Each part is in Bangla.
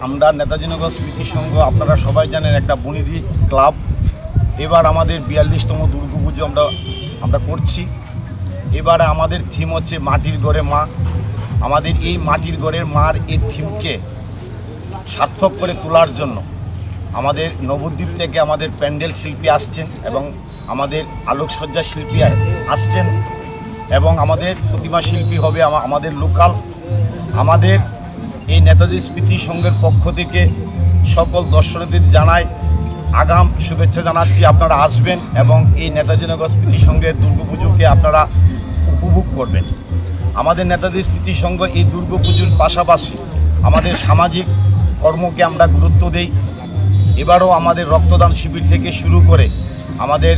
আমরা নেতাজি নগর স্মৃতি সংঘ আপনারা সবাই জানেন একটা বনিধি ক্লাব। এবার আমাদের 42তম দুর্গাপুজো আমরা করছি। এবার আমাদের থিম হচ্ছে মাটির ঘরে মা। আমাদের এই মাটির ঘরের মার এই থিমকে সার্থক করে তোলার জন্য আমাদের নবদ্বীপ থেকে আমাদের প্যান্ডেল শিল্পী আসছেন এবং আমাদের আলোকসজ্জা শিল্পী আসছেন এবং আমাদের প্রতিমা শিল্পী হবে আমাদের লোকাল। আমাদের এই নেতাজি স্মৃতি সংঘের পক্ষ থেকে সকল দর্শনার্থীদের জানাই আগাম শুভেচ্ছা জানাচ্ছি। আপনারা আসবেন এবং এই নেতাজি নগর স্মৃতি সংঘের দুর্গাপুজোকে আপনারা উপভোগ করবেন। আমাদের নেতাজি স্মৃতি সংঘ এই দুর্গাপুজোর পাশাপাশি আমাদের সামাজিক কর্মকে আমরা গুরুত্ব দেই। এবারও আমাদের রক্তদান শিবির থেকে শুরু করে আমাদের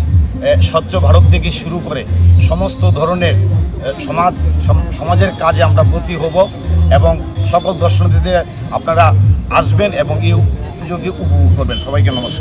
স্বচ্ছ ভারত থেকে শুরু করে সমস্ত ধরনের সমাজের কাজে আমরা ব্রতী হব এবং সকল দর্শনার্থীদের আপনারা আসবেন এবং এই পুজোকে উপভোগ করবেন। সবাইকে নমস্কার।